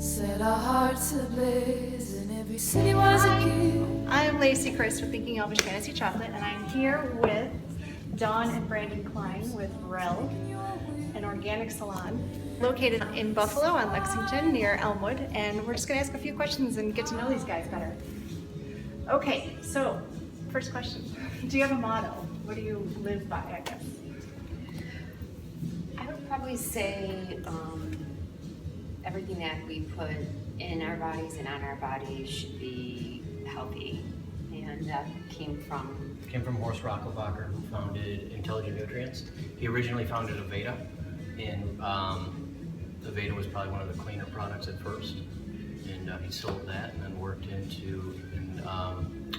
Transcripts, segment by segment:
Set our hearts ablaze and every city was a key. I'm Lacey Chris with Thinking Elvish Fantasy Chocolate, and I'm here with Dawn and Brandon Kline with Relle, an organic salon located in Buffalo on Lexington near Elmwood, and we're just going to ask a few questions and get to know these guys better. Okay, so first question, do you have a motto? What do you live by, I guess? I would probably say everything that we put in our bodies and on our bodies should be healthy, and that came from Horst Rechelbacher, who founded Intelligent Nutrients. He originally founded Aveda, and Aveda was probably one of the cleaner products at first, and he sold that and then worked into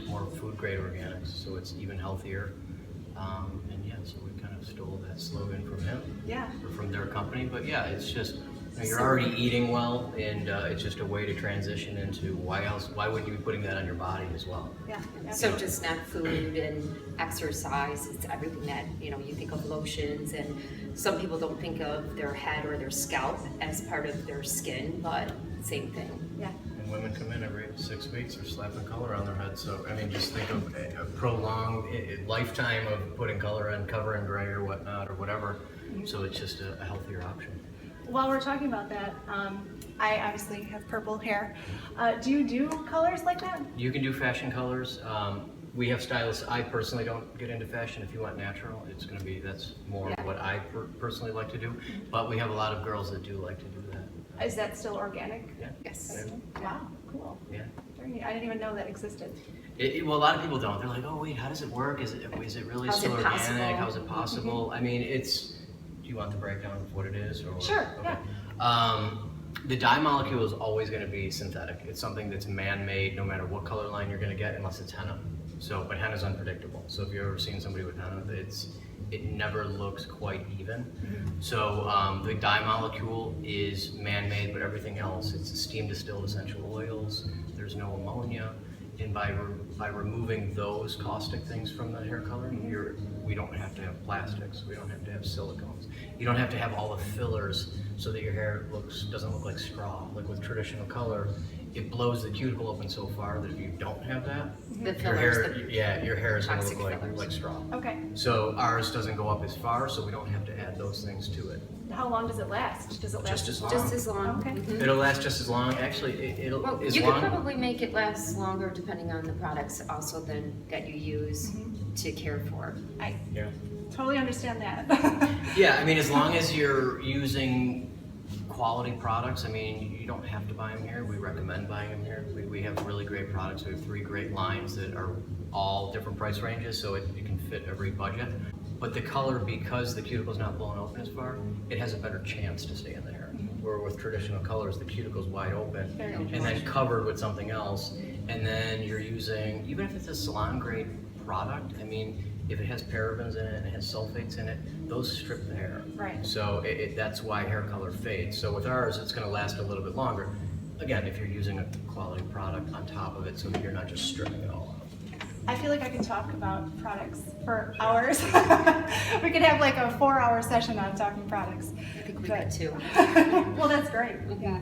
more food-grade organics, so it's even healthier. And yeah, so we kind of stole that slogan from him, or from their company. But yeah, it's just, you're already eating well, and it's just a way to transition into why wouldn't you be putting that on your body as well? Yeah. So just not food and exercise, it's everything that, you think of lotions, and some people don't think of their head or their scalp as part of their skin, but same thing. Yeah. And women come in every 6 weeks, they're slapping color on their head. So, I mean, just think of a prolonged lifetime of putting color on, cover and gray or whatnot, or whatever. So it's just a healthier option. While we're talking about that, I obviously have purple hair. Do you do colors like that? You can do fashion colors. We have stylists. I personally don't get into fashion. If you want natural, that's more what I personally like to do. But we have a lot of girls that do like to do that. Is that still organic? Yeah. Yes. Wow, cool. Yeah. I didn't even know that existed. Well, a lot of people don't. They're like, oh wait, how does it work? Is it really How's still it organic? possible? How's it possible? I mean, do you want the breakdown of what it is? Or Sure, okay. The dye molecule is always going to be synthetic. It's something that's man-made, no matter what color line you're going to get, unless it's henna. But henna is unpredictable. So if you've ever seen somebody with henna, it never looks quite even. So the dye molecule is man-made, but everything else, it's steam distilled essential oils. There's no ammonia. And by removing those caustic things from the hair coloring, we don't have to have plastics. We don't have to have silicones. You don't have to have all the fillers so that your hair doesn't look like straw. Like with traditional color, it blows the cuticle open so far that if you don't have that, your hair is going to look like straw. Okay. So ours doesn't go up as far, so we don't have to add those things to it. How long does it last? Does it last? Just as long. Just as long. Okay. It'll last just as long. Actually, You could probably make it last longer depending on the products also that you use to care for. I Yeah. totally understand that. Yeah, I mean, as long as you're using quality products, I mean, you don't have to buy them here. We recommend buying them here. We have really great products. We have 3 great lines that are all different price ranges, so it can fit every budget. But the color, because the cuticle's not blown open as far, it has a better chance to stay in the hair. Where with traditional colors, the cuticle's wide open and then covered with something else. And then you're using, even if it's a salon grade product, I mean, if it has parabens in it and it has sulfates in it, those strip the hair. Right. So that's why hair color fades. So with ours, it's going to last a little bit longer. Again, if you're using a quality product on top of it, so that you're not just stripping it all out. I feel like I can talk about products for hours. We could have like a 4-hour session on talking products. I think we could too. Well, that's great. Yeah.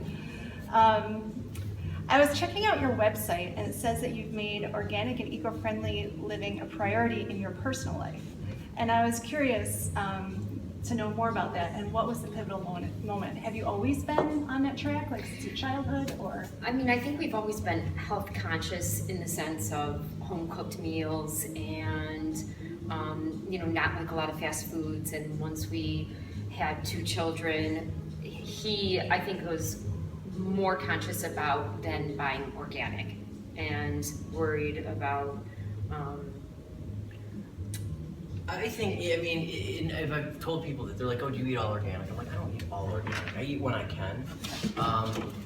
I was checking out your website, and it says that you've made organic and eco-friendly living a priority in your personal life. And I was curious to know more about that, and what was the pivotal moment? Have you always been on that track, like since your childhood, or? I mean, I think we've always been health conscious in the sense of home cooked meals and, not like a lot of fast foods. And once we had 2 children, I think was more conscious about than buying organic and worried about I think, if I've told people that, they're like, oh, do you eat all organic? I'm like, I don't eat all organic. I eat when I can.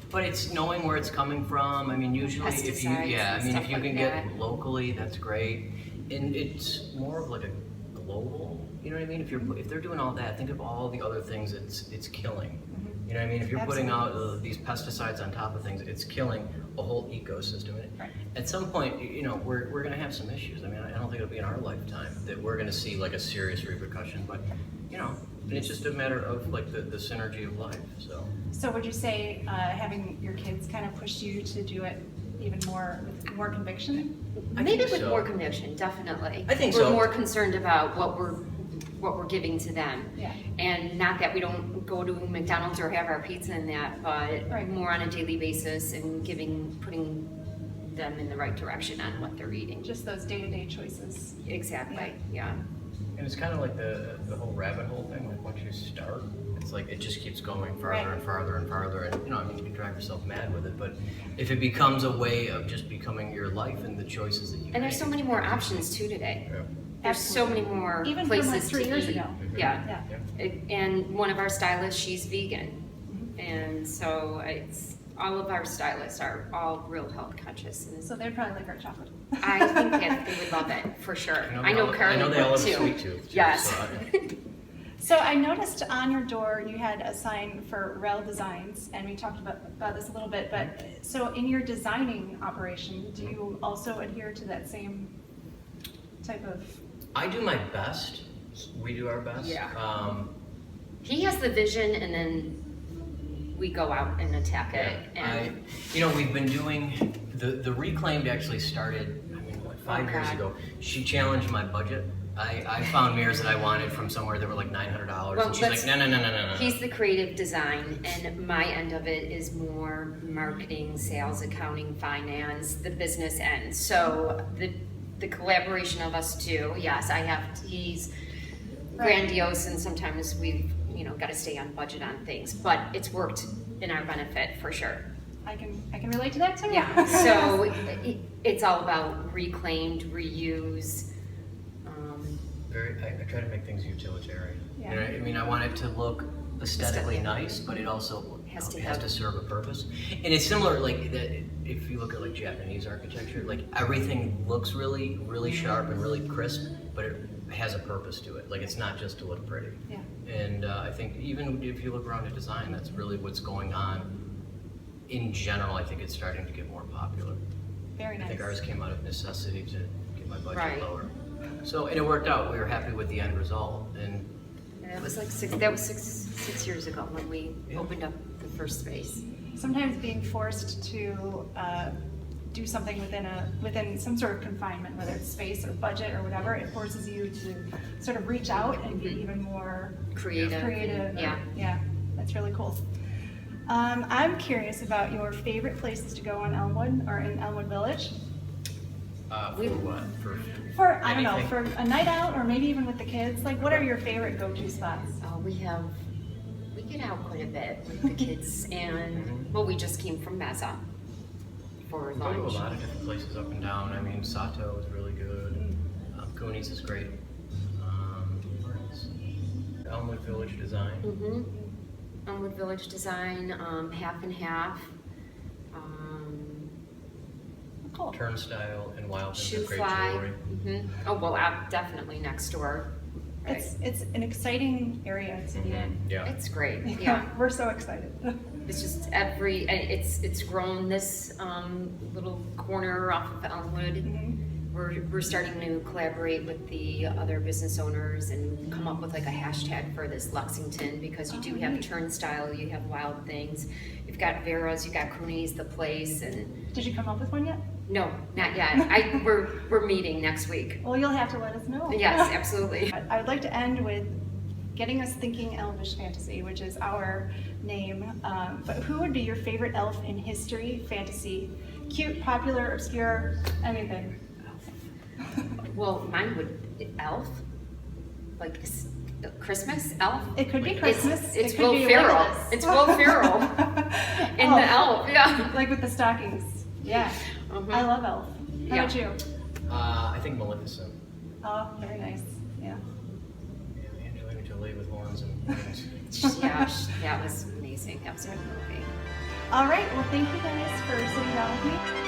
But it's knowing where it's coming from. I mean, usually if you can get locally, that's great. And it's more of like a global, you know what I mean? If they're doing all that, think of all the other things it's killing. You know what I mean? If you're putting out these pesticides on top of things, it's killing a whole ecosystem. Right. At some point, we're going to have some issues. I mean, I don't think it'll be in our lifetime that we're going to see like a serious repercussion. But And it's just a matter of like the synergy of life, so. So would you say having your kids kind of pushed you to do it even more with more conviction? Maybe think with so. more conviction, definitely. I think we're so. more concerned about what we're giving to them. Yeah. And not that we don't go to McDonald's or have our pizza and that, but Right. more on a daily basis and putting them in the right direction on what they're eating. Just those day-to-day choices. Exactly, yeah. And it's kind of like the whole rabbit hole thing, like once you start, it's like it just keeps going farther Right. and farther and farther, and you know, I mean, you can drive yourself mad with it, but if it becomes a way of just becoming your life and the choices that you And there's make, so many more options too today. Yeah. There's so many more Even places from like 3 to years eat. ago. Yeah. Yeah. And one of our stylists, she's vegan. And so it's, all of our stylists are all real health conscious. And So they'd probably like our chocolate. I think that they would love it, for sure. I know I Carly know they all would have a too. sweet tooth, too, Yes. so So I noticed on your door you had a sign for Relle Designs, and we talked about this a little bit, but so in your designing operation, do you also adhere to that same type of? I do my best. We do our best. Yeah. He has the vision, and then we go out and attack it. And We've been doing, the Reclaimed actually started, I mean, what, 5 years God. ago. She challenged my budget. I found mirrors that I wanted from somewhere that were like $900, Well, and she's like, no. he's the creative design, and my end of it is more marketing, sales, accounting, finance, the business end. So the collaboration of us two, yes, he's grandiose, and sometimes we've got to stay on budget on things, but it's worked in our benefit for sure. I can relate to that too. Yeah. So it's all about reclaimed, reuse. I try to make things utilitarian. Yeah. You know, I mean, I want it to look aesthetically nice, but it also Has to has have- to serve a purpose. And it's similar, like that. If you look at like Japanese architecture, like everything looks really, really sharp and really crisp, but it has a purpose to it. Like it's not just to look pretty. Yeah. And I think even if you look around at design, that's really what's going on. In general, I think it's starting to get more popular. Very I nice. think ours came out of necessity to get my budget Right. lower. So, and it worked out. We were happy with the end result. And And it was like six years ago when we opened up the first space. Sometimes being forced to do something within some sort of confinement, whether it's space or budget or whatever, it forces you to sort of reach out and be even more Creative. Yeah. Yeah, that's really cool. I'm curious about your favorite places to go on Elmwood or in Elmwood Village. for what? For, I don't know, anything? for a night out or maybe even with the kids, like what are your favorite go-to spots? We get out quite a bit with the kids, and well, we just came from Mesa for We go to a lunch. lot of different places up and down. I mean, Sato is really good. Cooney's is great. Where else? Elmwood Village Design. Mm-hmm. Elmwood Village Design, half and half. Cool. Turnstile and Wild Things Shoe of Great Fly. Jewelry. Mm-hmm. Oh well, definitely next door. Right. It's an exciting area to be in. Yeah. It's great. Yeah. We're so excited. It's just it's grown this little corner off of Elmwood. Mhm. We're starting to collaborate with the other business owners and come up with like a hashtag for this Lexington, because you do have Turnstile, you have Wild Things, you've got Vera's, you got Cooney's, The Place, and Did you come up with one yet? no, not yet. We're meeting next week. Well, you'll have to let us know. Yes, absolutely. I would like to end with getting us thinking Elvish fantasy, which is our name. But who would be your favorite elf in history, fantasy? Cute, popular, obscure, anything. Well, mine would Elf, like Christmas Elf. It could be Christmas. It's it could Will be Ferrell. Legolas. It's Will Ferrell in the Elf. Yeah. Like with the stockings. Yeah. Mhm. I love Elf. How Yeah. about you? I think Maleficent. Oh, very nice. Yeah. Yeah, Angelina Jolie with horns and wings. Yeah, that was amazing. That was a good movie. All right. Well, thank you guys for sitting down with me.